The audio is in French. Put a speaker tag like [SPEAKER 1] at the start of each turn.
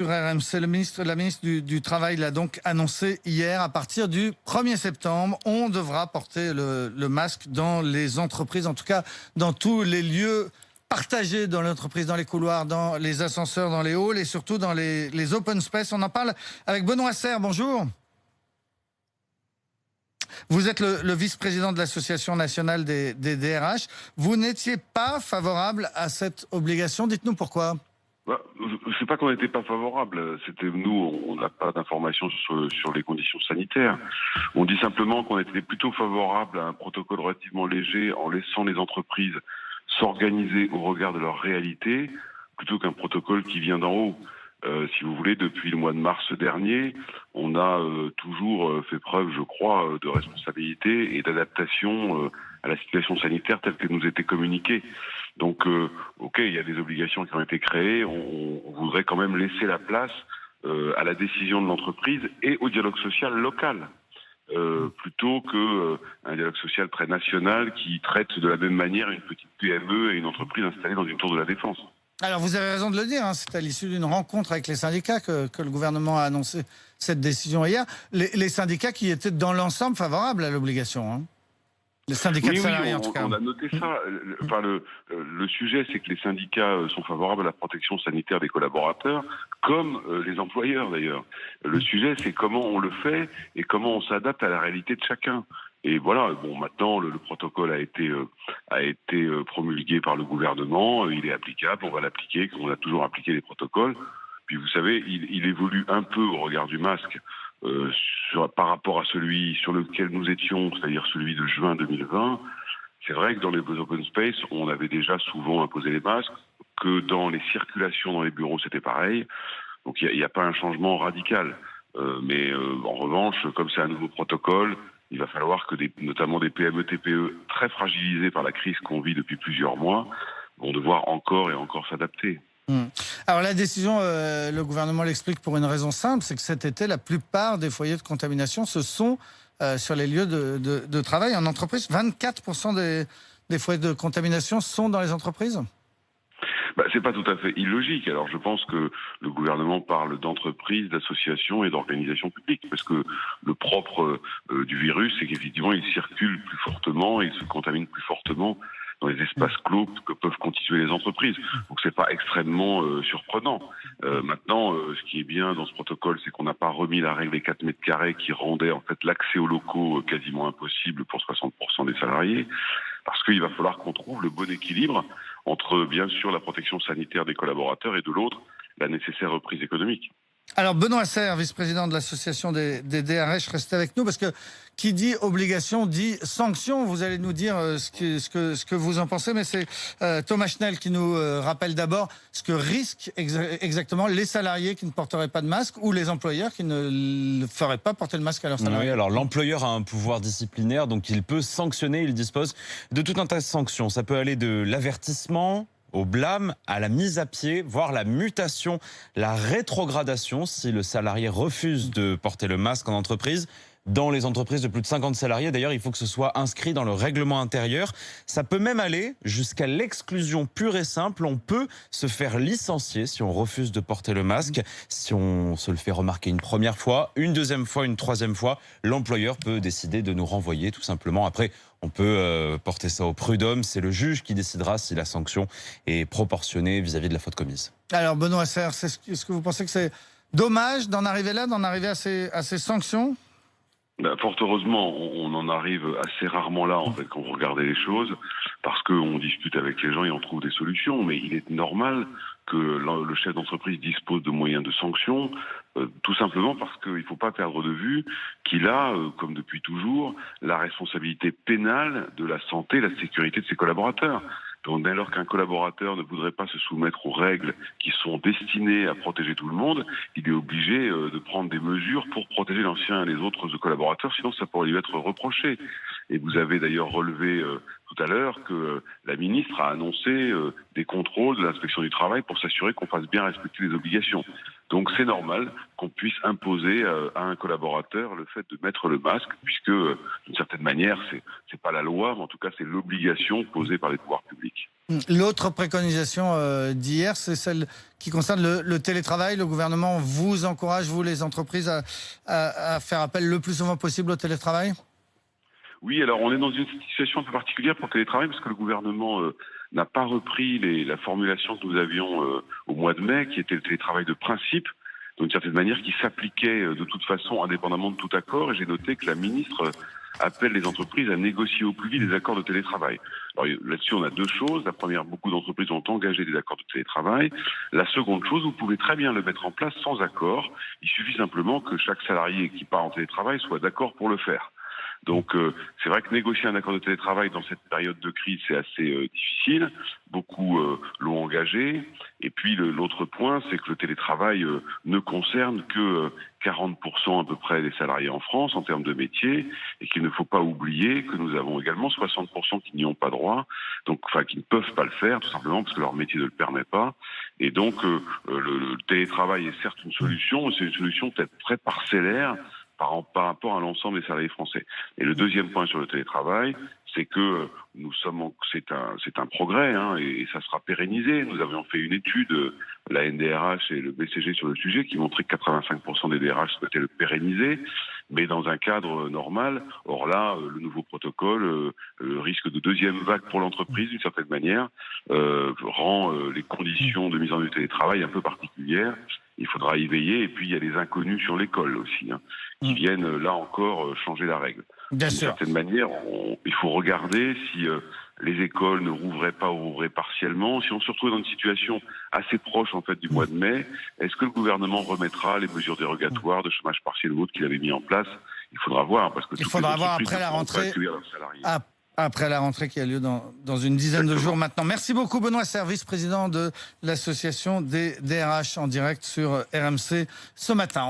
[SPEAKER 1] Sur RMC, la ministre du Travail l'a donc annoncé hier. À partir du 1er septembre, on devra porter le masque dans les entreprises, en tout cas dans tous les lieux partagés dans l'entreprise, dans les couloirs, dans les ascenseurs, dans les halls et surtout dans les open space. On en parle avec Benoît Serre. Bonjour. Vous êtes le vice-président de l'Association nationale des DRH. Vous n'étiez pas favorable à cette obligation. Dites-nous pourquoi.
[SPEAKER 2] C'est pas qu'on n'était pas favorable. C'était nous, on n'a pas d'informations sur les conditions sanitaires. On dit simplement qu'on était plutôt favorable à un protocole relativement léger en laissant les entreprises s'organiser au regard de leur réalité, plutôt qu'un protocole qui vient d'en haut. Si vous voulez, depuis le mois de mars dernier, on a toujours fait preuve, je crois, de responsabilité et d'adaptation à la situation sanitaire telle qu'elle nous était communiquée. Donc, il y a des obligations qui ont été créées. On voudrait quand même laisser la place à la décision de l'entreprise et au dialogue social local, plutôt qu'un dialogue social très national qui traite de la même manière une petite PME et une entreprise installée dans une tour de la Défense.
[SPEAKER 1] Alors, vous avez raison de le dire, c'est à l'issue d'une rencontre avec les syndicats que le gouvernement a annoncé cette décision hier. Les syndicats qui étaient dans l'ensemble favorables à l'obligation. Les syndicats de salariés, en tout cas.
[SPEAKER 2] On a noté ça. Le sujet, c'est que les syndicats sont favorables à la protection sanitaire des collaborateurs, comme les employeurs d'ailleurs. Le sujet, c'est comment on le fait et comment on s'adapte à la réalité de chacun. Et voilà, maintenant, le protocole a été promulgué par le gouvernement, il est applicable, on va l'appliquer, on a toujours appliqué les protocoles. Puis vous savez, il évolue un peu au regard du masque par rapport à celui sur lequel nous étions, c'est-à-dire celui de juin 2020. C'est vrai que dans les open space, on avait déjà souvent imposé les masques, que dans les circulations dans les bureaux, c'était pareil. Donc il n'y a pas un changement radical. Mais en revanche, comme c'est un nouveau protocole, il va falloir que notamment des PME, TPE très fragilisées par la crise qu'on vit depuis plusieurs mois vont devoir encore et encore s'adapter.
[SPEAKER 1] Alors la décision, le gouvernement l'explique pour une raison simple, c'est que cet été, la plupart des foyers de contamination se sont sur les lieux de travail en entreprise. 24% des foyers de contamination sont dans les entreprises.
[SPEAKER 2] C'est pas tout à fait illogique. Alors je pense que le gouvernement parle d'entreprises, d'associations et d'organisations publiques, parce que le propre du virus, c'est qu'effectivement il circule plus fortement et il se contamine plus fortement dans les espaces clos que peuvent constituer les entreprises. Donc c'est pas extrêmement surprenant. Maintenant, ce qui est bien dans ce protocole, c'est qu'on n'a pas remis la règle des 4 mètres carrés qui rendait en fait l'accès aux locaux quasiment impossible pour 60% des salariés, parce qu'il va falloir qu'on trouve le bon équilibre entre, bien sûr, la protection sanitaire des collaborateurs et de l'autre, la nécessaire reprise économique.
[SPEAKER 1] Alors Benoît Serre, vice-président de l'association des DRH, restez avec nous parce que qui dit obligation dit sanction. Vous allez nous dire ce que vous en pensez, mais c'est Thomas Schnell qui nous rappelle d'abord ce que risquent exactement les salariés qui ne porteraient pas de masque ou les employeurs qui ne feraient pas porter le masque à leurs salariés.
[SPEAKER 3] Oui, alors l'employeur a un pouvoir disciplinaire, donc il peut sanctionner, il dispose de tout un tas de sanctions. Ça peut aller de l'avertissement au blâme, à la mise à pied, voire la mutation, la rétrogradation si le salarié refuse de porter le masque en entreprise. Dans les entreprises de plus de 50 salariés, d'ailleurs, il faut que ce soit inscrit dans le règlement intérieur. Ça peut même aller jusqu'à l'exclusion pure et simple. On peut se faire licencier si on refuse de porter le masque. Si on se le fait remarquer une première fois, une deuxième fois, une troisième fois, l'employeur peut décider de nous renvoyer tout simplement. Après, on peut porter ça au prud'homme. C'est le juge qui décidera si la sanction est proportionnée vis-à-vis de la faute commise.
[SPEAKER 1] Alors Benoît Serre, est-ce que vous pensez que c'est dommage d'en arriver là, d'en arriver à ces sanctions ?
[SPEAKER 2] Fort heureusement, on en arrive assez rarement là, en fait, quand vous regardez les choses, parce qu'on discute avec les gens et on trouve des solutions. Mais il est normal que le chef d'entreprise dispose de moyens de sanction, tout simplement parce qu'il ne faut pas perdre de vue qu'il a, comme depuis toujours, la responsabilité pénale de la santé et la sécurité de ses collaborateurs. Donc, dès lors qu'un collaborateur ne voudrait pas se soumettre aux règles qui sont destinées à protéger tout le monde, il est obligé de prendre des mesures pour protéger l'ancien et les autres collaborateurs, sinon ça pourrait lui être reproché. Et vous avez d'ailleurs relevé tout à l'heure que la ministre a annoncé des contrôles de l'inspection du travail pour s'assurer qu'on fasse bien respecter les obligations. Donc c'est normal qu'on puisse imposer à un collaborateur le fait de mettre le masque, puisque d'une certaine manière, c'est pas la loi, mais en tout cas c'est l'obligation posée par les pouvoirs publics.
[SPEAKER 1] L'autre préconisation d'hier, c'est celle qui concerne le télétravail. Le gouvernement vous encourage, vous les entreprises, à faire appel le plus souvent possible au télétravail?
[SPEAKER 2] Oui, alors on est dans une situation un peu particulière pour le télétravail parce que le gouvernement n'a pas repris la formulation que nous avions au mois de mai, qui était le télétravail de principe, d'une certaine manière qui s'appliquait de toute façon indépendamment de tout accord. Et j'ai noté que la ministre appelle les entreprises à négocier au plus vite des accords de télétravail. Alors là-dessus, on a deux choses. La première, beaucoup d'entreprises ont engagé des accords de télétravail. La seconde chose, vous pouvez très bien le mettre en place sans accord. Il suffit simplement que chaque salarié qui part en télétravail soit d'accord pour le faire. Donc c'est vrai que négocier un accord de télétravail dans cette période de crise, c'est assez difficile. Beaucoup l'ont engagé. Et puis l'autre point, c'est que le télétravail ne concerne que 40% à peu près des salariés en France en termes de métier, et qu'il ne faut pas oublier que nous avons également 60% qui n'y ont pas droit, donc enfin qui ne peuvent pas le faire, tout simplement parce que leur métier ne le permet pas. Et donc le télétravail est certes une solution, mais c'est une solution peut-être très parcellaire par rapport à l'ensemble des salariés français. Et le deuxième point sur le télétravail, c'est que c'est un progrès, hein, et ça sera pérennisé. Nous avions fait une étude, la NDRH et le BCG sur le sujet, qui montrait que 85% des DRH souhaitaient le pérenniser, mais dans un cadre normal. Or là, le nouveau protocole, le risque de deuxième vague pour l'entreprise, d'une certaine manière, rend les conditions de mise en œuvre du télétravail un peu particulières. Il faudra y veiller. Et puis, il y a les inconnus sur l'école aussi, hein, qui viennent, là encore, changer la règle. D'une certaine manière, il faut regarder si les écoles ne rouvraient pas ou rouvraient partiellement. Si on se retrouve dans une situation assez proche en fait du mois de mai, est-ce que le gouvernement remettra les mesures dérogatoires de chômage partiel ou autre qu'il avait mis en place? Il faudra voir, parce que
[SPEAKER 1] il faudra voir après la rentrée. Après la rentrée qui a lieu dans une dizaine de jours maintenant. Merci beaucoup Benoît Service, président de l'association des DRH, en direct sur RMC ce matin.